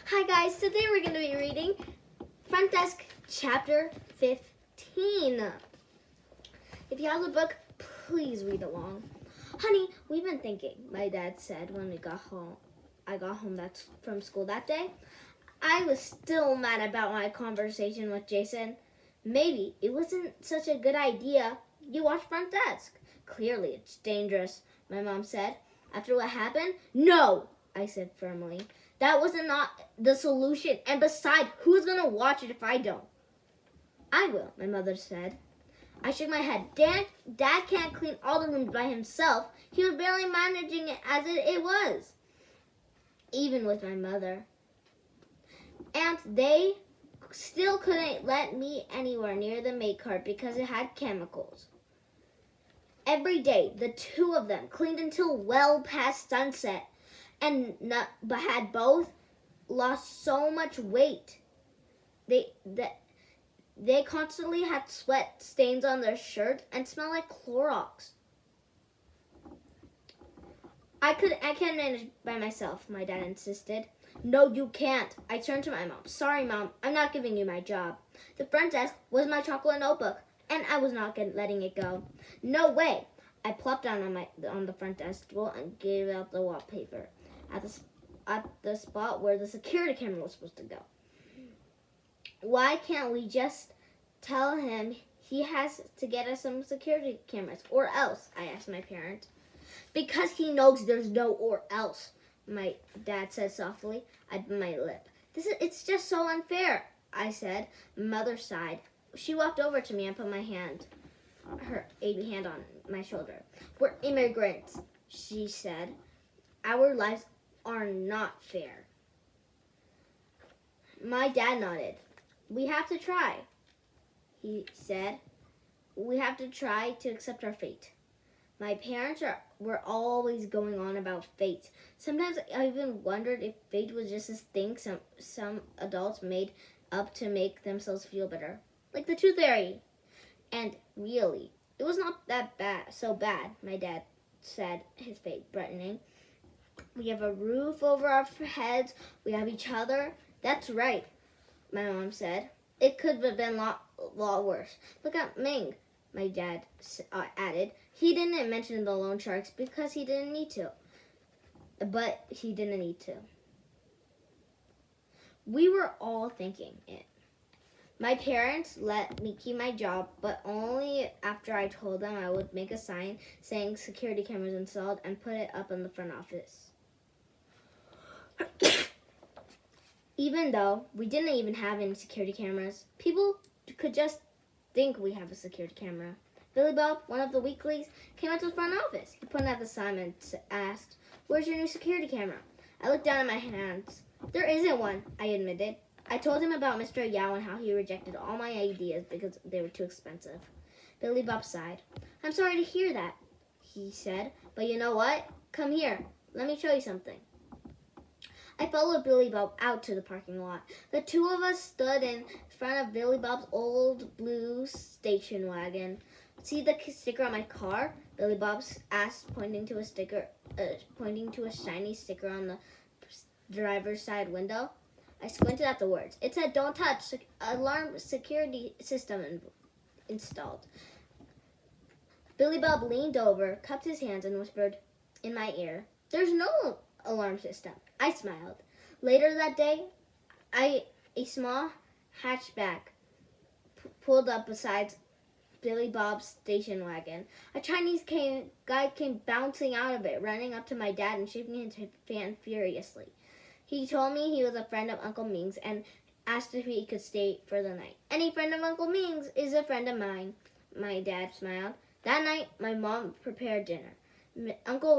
Hi guys, today we're going to be reading Front Desk Chapter 15. If you have the book, please read along. Honey, we've been thinking, my dad said when I got home from school that day. I was still mad about my conversation with Jason. Maybe it wasn't such a good idea. You watch Front Desk. Clearly it's dangerous, my mom said. After what happened? No, I said firmly. That was not the solution. And besides, who's going to watch it if I don't? I will, my mother said. I shook my head. Dad can't clean all the rooms by himself. He was barely managing it as it was. Even with my mother. And they still couldn't let me anywhere near the maid cart because it had chemicals. Every day, the two of them cleaned until well past sunset. But had both lost so much weight. They constantly had sweat stains on their shirts and smelled like Clorox. I can manage by myself, my dad insisted. No, you can't. I turned to my mom. Sorry, Mom, I'm not giving you my job. The front desk was my chocolate notebook, and I was not letting it go. No way. I plopped down on the front desk stool and gave out the wallpaper at the spot where the security camera was supposed to go. Why can't we just tell him he has to get us some security cameras, or else? I asked my parents. Because he knows there's no or else, my dad said softly. I bit my lip. It's just so unfair, I said. Mother sighed. She walked over to me and put her baby hand on my shoulder. We're immigrants, she said. Our lives are not fair. My dad nodded. We have to try, he said. We have to try to accept our fate. My parents were always going on about fate. Sometimes I even wondered if fate was just this thing some adults made up to make themselves feel better. Like the tooth fairy. And really, it was not so bad, my dad said, his face brightening. We have a roof over our heads. We have each other. That's right, my mom said. It could have been a lot worse. Look at Ming, my dad added. He didn't mention the loan sharks because he didn't need to. But he didn't need to. We were all thinking it. My parents let me keep my job, but only after I told them I would make a sign saying security cameras installed and put it up in the front office. Even though we didn't even have any security cameras, people could just think we have a security camera. Billy Bob, one of the weeklies, came out to the front office. He pointed at the sign and asked, "Where's your new security camera?" I looked down at my hands. There isn't one, I admitted. I told him about Mr. Yao and how he rejected all my ideas because they were too expensive. Billy Bob sighed. I'm sorry to hear that, he said. But you know what? Come here. Let me show you something. I followed Billy Bob out to the parking lot. The two of us stood in front of Billy Bob's old blue station wagon. See the sticker on my car? Billy Bob asked, pointing to a shiny sticker on the driver's side window. I squinted at the words. It said, "Don't touch. Alarm security system installed." Billy Bob leaned over, cupped his hands, and whispered in my ear, "There's no alarm system." I smiled. Later that day, a small hatchback pulled up beside Billy Bob's station wagon. A Chinese guy came bouncing out of it, running up to my dad and shaking his fan furiously. He told me he was a friend of Uncle Ming's and asked if he could stay for the night. Any friend of Uncle Ming's is a friend of mine, my dad smiled. That night, my mom prepared dinner. Uncle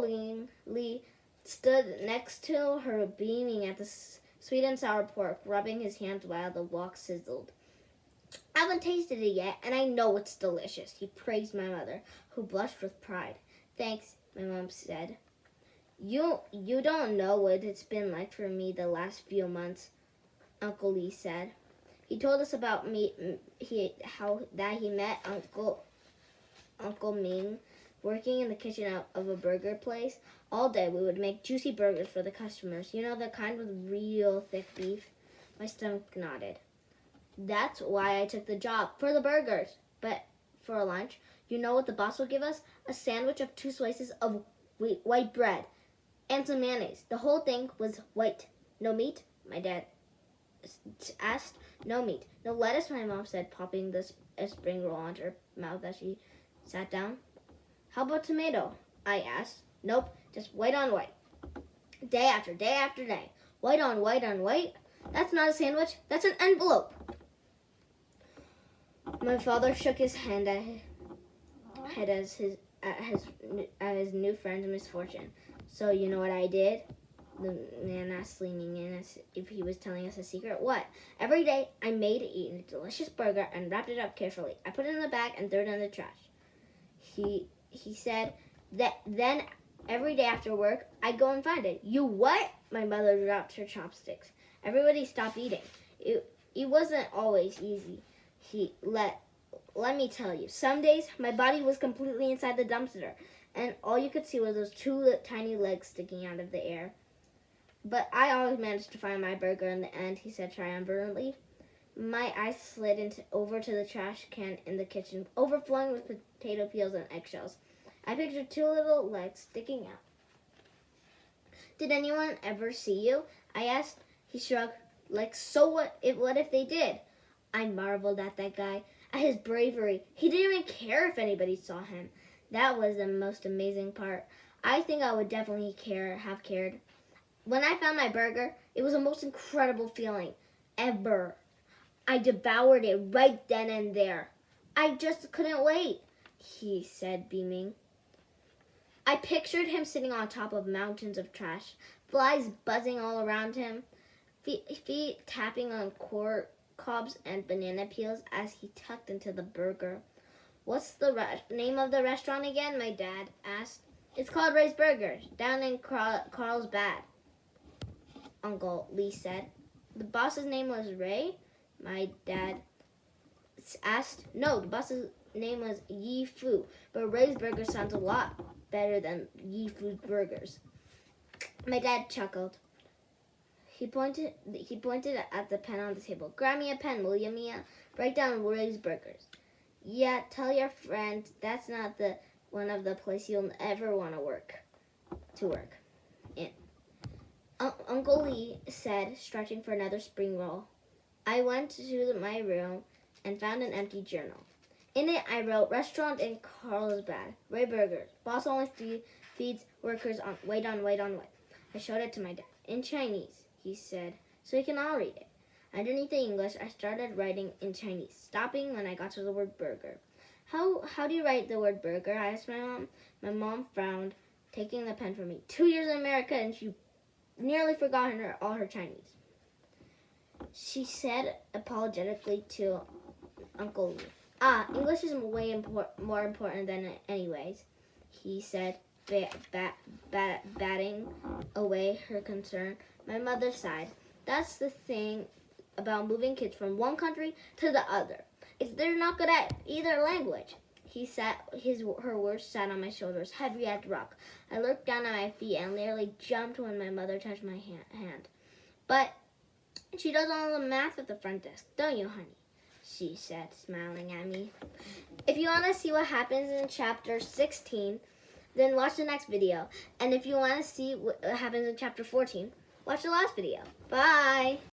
Lee stood next to her, beaming at the sweet and sour pork, rubbing his hands while the wok sizzled. I haven't tasted it yet, and I know it's delicious, he praised my mother, who blushed with pride. Thanks, my mom said. You don't know what it's been like for me the last few months, Uncle Lee said. He told us about how he met Uncle Ming working in the kitchen of a burger place. All day we would make juicy burgers for the customers. You know, the kind with real thick beef? My stomach nodded. That's why I took the job, for the burgers. But for lunch, you know what the boss would give us? A sandwich of 2 slices of white bread and some mayonnaise. The whole thing was white. No meat? My dad asked. No meat. No lettuce, my mom said, popping a spring roll onto her mouth as she sat down. How about tomato? I asked. Nope, just white on white. Day after day after day. White on white on white? That's not a sandwich. That's an envelope. My father shook his hand at his new friend's misfortune. So you know what I did? The man asked, leaning in as if he was telling us a secret. What? Every day I made a delicious burger and wrapped it up carefully. I put it in the bag and threw it in the trash. He said that then every day after work, I'd go and find it. You what? My mother dropped her chopsticks. Everybody stopped eating. It wasn't always easy. Let me tell you, some days my body was completely inside the dumpster, and all you could see were those 2 tiny legs sticking out of the air. But I always managed to find my burger in the end, he said triumphantly. My eyes slid over to the trash can in the kitchen, overflowing with potato peels and eggshells. I pictured 2 little legs sticking out. Did anyone ever see you? I asked. He shrugged, like, so what if they did? I marveled at that guy, at his bravery. He didn't even care if anybody saw him. That was the most amazing part. I think I would definitely have cared. When I found my burger, it was the most incredible feeling ever. I devoured it right then and there. I just couldn't wait, he said, beaming. I pictured him sitting on top of mountains of trash, flies buzzing all around him, feet tapping on corn cobs and banana peels as he tucked into the burger. What's the name of the restaurant again? My dad asked. It's called Ray's Burgers, down in Carlsbad, Uncle Lee said. The boss's name was Ray? My dad asked. No, the boss's name was Yi Fu, but Ray's Burger sounds a lot better than Yi Fu's Burgers. My dad chuckled. He pointed at the pen on the table. Grab me a pen, will you, Mia? Write down Ray's Burgers. Yeah, tell your friend that's not the one of the place you'll ever want to work in. Uncle Lee said, stretching for another spring roll. I went to my room and found an empty journal. In it, I wrote, Restaurant in Carlsbad, Ray Burgers. Boss only feeds workers on white on white on white. I showed it to my dad. In Chinese, he said, so you can all read it. Underneath the English, I started writing in Chinese, stopping when I got to the word burger. How do you write the word burger? I asked my mom. My mom frowned, taking the pen from me. 2 years in America, and she nearly forgotten all her Chinese. She said apologetically to Uncle Lee. English is way more important than it anyways, he said, batting away her concern. My mother sighed. That's the thing about moving kids from one country to the other. They're not good at either language. Her words sat on my shoulders, heavy as rock. I looked down at my feet and nearly jumped when my mother touched my hand. But she does all the math at the front desk, don't you, honey? She said, smiling at me. If you want to see what happens in chapter 16, then watch the next video. And if you want to see what happens in chapter 14, watch the last video. Bye!